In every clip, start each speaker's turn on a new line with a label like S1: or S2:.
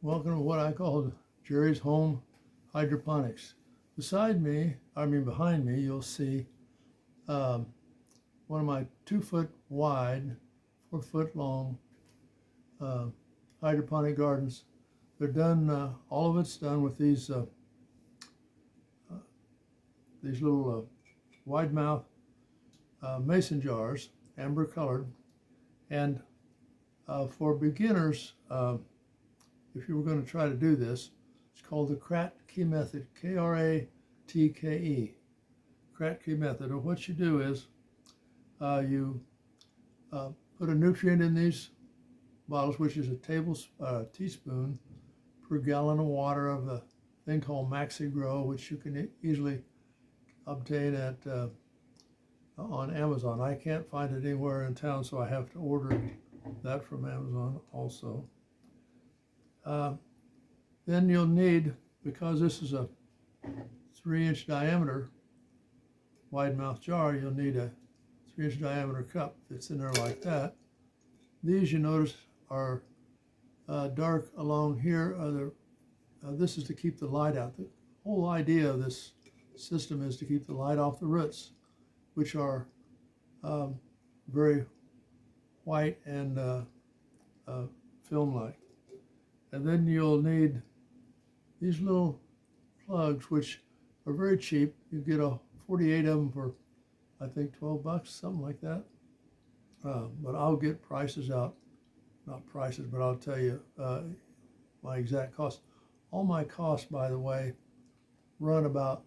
S1: Welcome to what I call Jerry's Home Hydroponics. Behind me, you'll see um, one of my 2 foot wide, 4 foot long uh, hydroponic gardens. They're done, all of it's done with these little wide mouth mason jars, amber colored. And for beginners, if you were going to try to do this, it's called the Kratke Method, K-R-A-T-K-E, Kratke Method. And what you do is you put a nutrient in these bottles, which is a teaspoon per gallon of water of a thing called Maxi Grow, which you can easily obtain at on Amazon. I can't find it anywhere in town, so I have to order that from Amazon also. Then you'll need, because this is a 3-inch diameter wide mouth jar, you'll need a 3-inch diameter cup. It's in there like that. These, you notice, are dark along here. This is to keep the light out. The whole idea of this system is to keep the light off the roots, which are very white and film-like. And then you'll need these little plugs, which are very cheap. You get 48 of them for, I think, $12, something like that. But I'll get prices out, not prices, but I'll tell you my exact cost. All my costs, by the way, run about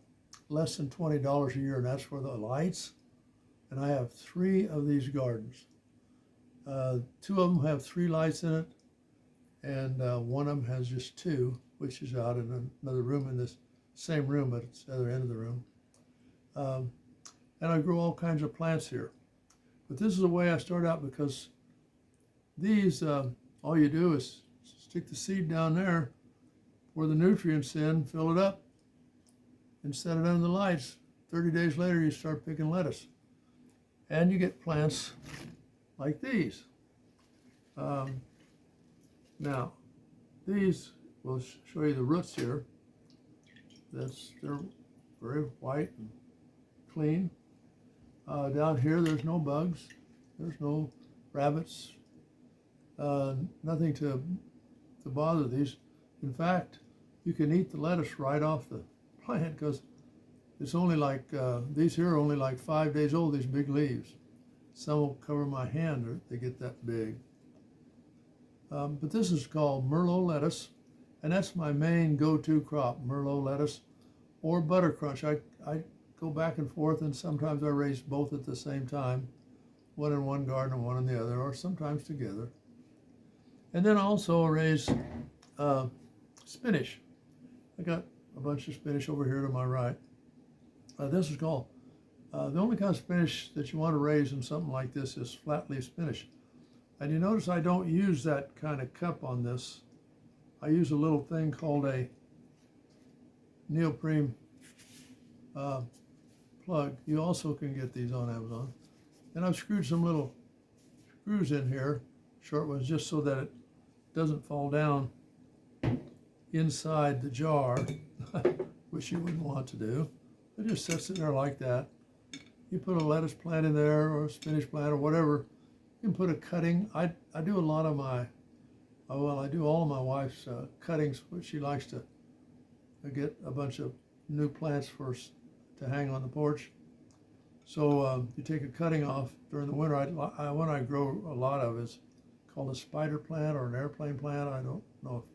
S1: less than $20 a year, and that's for the lights. And I have 3 of these gardens. 2 of them have 3 lights in it, and one of them has just 2, which is out in another room in this same room, but it's the other end of the room. And I grow all kinds of plants here. But this is the way I start out, because these, all you do is stick the seed down there, pour the nutrients in, fill it up, and set it under the lights. 30 days later, you start picking lettuce. And you get plants like these. Now, these, we'll show you the roots here. They're very white and clean. Down here, there's no bugs. There's no rabbits. Nothing to bother these. In fact, you can eat the lettuce right off the plant, because it's only like, these here are only like 5 days old, these big leaves. Some will cover my hand, or they get that big. But this is called Merlot lettuce, and that's my main go-to crop, Merlot lettuce or butter crunch. I go back and forth, and sometimes I raise both at the same time, one in one garden and one in the other, or sometimes together. And then also raise spinach. I got a bunch of spinach over here to my right. This is called, the only kind of spinach that you want to raise in something like this is flat leaf spinach. And you notice I don't use that kind of cup on this. I use a little thing called a neoprene plug. You also can get these on Amazon. And I've screwed some little screws in here, short ones, just so that it doesn't fall down inside the jar, which you wouldn't want to do. It just sits in there like that. You put a lettuce plant in there, or a spinach plant, or whatever. You can put a cutting. I do a lot of my, I do all of my wife's cuttings, which she likes to get a bunch of new plants to hang on the porch. So you take a cutting off during the winter. One I grow a lot of is called a spider plant or an airplane plant. I don't know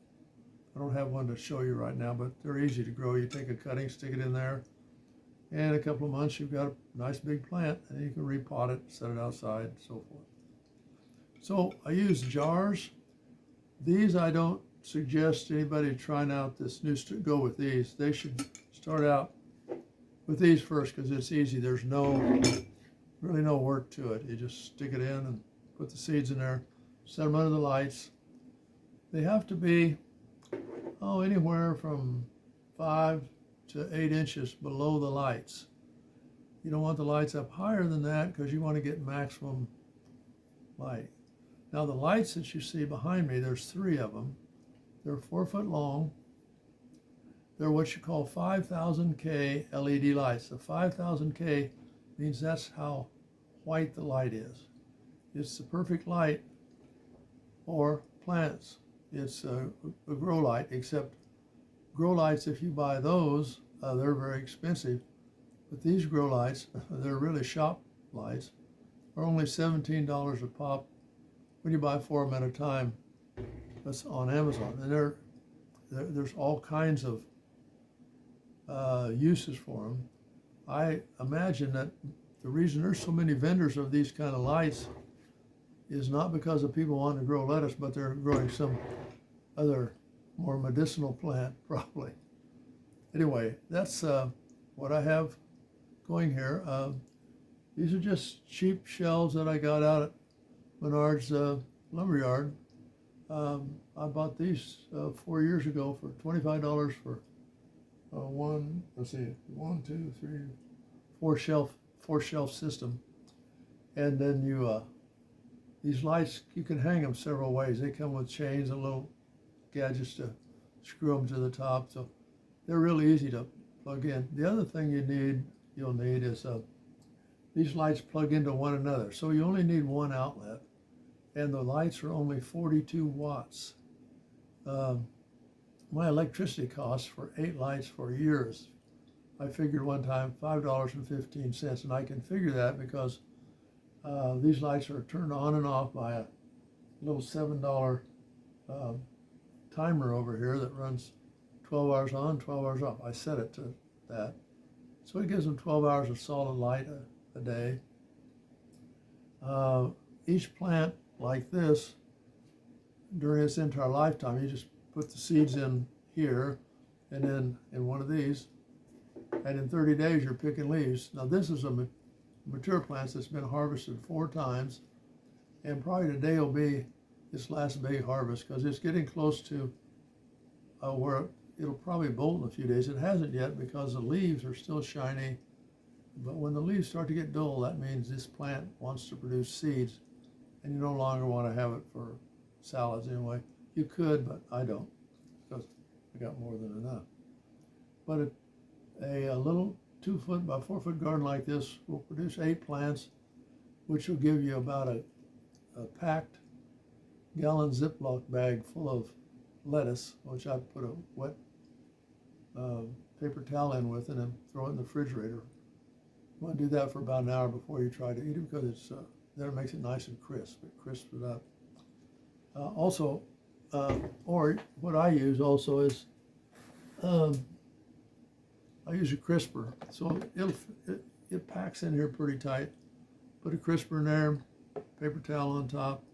S1: I don't have one to show you right now, but they're easy to grow. You take a cutting, stick it in there, and in a couple of months you've got a nice big plant, and you can repot it, set it outside, and so forth. So I use jars. These I don't suggest anybody trying out this new go with these. They should start out with these first, because it's easy. There's really no work to it. You just stick it in and put the seeds in there, set them under the lights. They have to be anywhere from 5 to 8 inches below the lights. You don't want the lights up higher than that, because you want to get maximum light. Now the lights that you see behind me, there's 3 of them. They're 4 foot long. They're what you call 5000K LED lights. The 5000K means that's how white the light is. It's the perfect light for plants. It's a grow light, except grow lights, if you buy those, they're very expensive. But these grow lights, they're really shop lights, are only $17 a pop when you buy 4 of them at a time. That's on Amazon. And there's all kinds of uses for them. I imagine that the reason there's so many vendors of these kind of lights is not because of people wanting to grow lettuce, but they're growing some other more medicinal plant, probably. Anyway, that's what I have going here. These are just cheap shelves that I got out at Menard's lumberyard. I bought these 4 years ago for $25 for four shelf system. And then these lights, you can hang them several ways. They come with chains and little gadgets to screw them to the top. So they're really easy to plug in. The other thing you'll need is these lights plug into one another. So you only need one outlet, and the lights are only 42 watts. My electricity costs for 8 lights for years, I figured one time $5.15, and I can figure that because these lights are turned on and off by a little $7 timer over here that runs 12 hours on, 12 hours off. I set it to that. So it gives them 12 hours of solid light a day. Each plant like this, during its entire lifetime, you just put the seeds in here and then in one of these, and in 30 days you're picking leaves. Now this is a mature plant that's been harvested 4 times, and probably today will be its last big harvest because it's getting close to where it'll probably bolt in a few days. It hasn't yet because the leaves are still shiny, but when the leaves start to get dull, that means this plant wants to produce seeds, and you no longer want to have it for salads anyway. You could, but I don't, because I got more than enough. But a little 2 foot by 4 foot garden like this will produce 8 plants, which will give you about a packed gallon Ziploc bag full of lettuce, which I put a wet paper towel in with and then throw it in the refrigerator. You want to do that for about an hour before you try to eat it, because it's then it makes it nice and crisp. It crisps it up. Or what I use also is I use a crisper, so it packs in here pretty tight. Put a crisper in there, paper towel on top,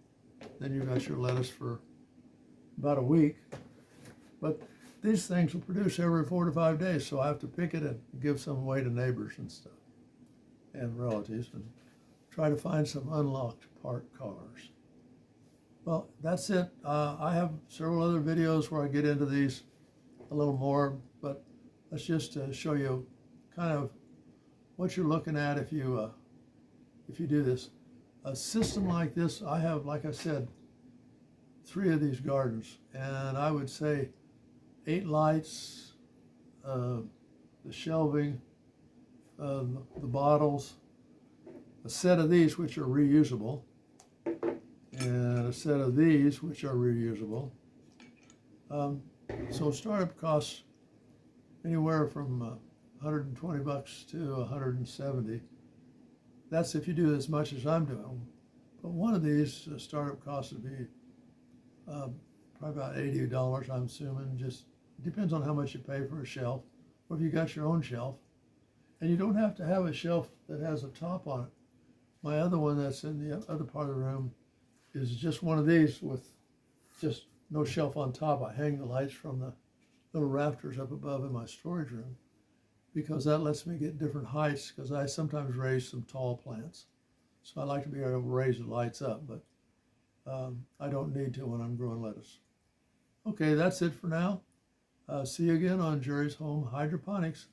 S1: then you've got your lettuce for about a week. But these things will produce every 4 to 5 days, so I have to pick it and give some away to neighbors and stuff, and relatives, and try to find some unlocked park cars. Well, that's it. I have several other videos where I get into these a little more, but that's just to show you kind of what you're looking at if you do this. A system like this, I have, like I said, 3 of these gardens, and I would say 8 lights, the shelving, the bottles, a set of these which are reusable, and a set of these which are reusable. So startup costs anywhere from $120 to $170. That's if you do as much as I'm doing. But one of these startup costs would be probably about $80, I'm assuming. Just depends on how much you pay for a shelf, or if you got your own shelf. And you don't have to have a shelf that has a top on it. My other one that's in the other part of the room is just one of these with just no shelf on top. I hang the lights from the little rafters up above in my storage room, because that lets me get different heights, because I sometimes raise some tall plants. So I like to be able to raise the lights up, but I don't need to when I'm growing lettuce. Okay, that's it for now. See you again on Jerry's Home Hydroponics.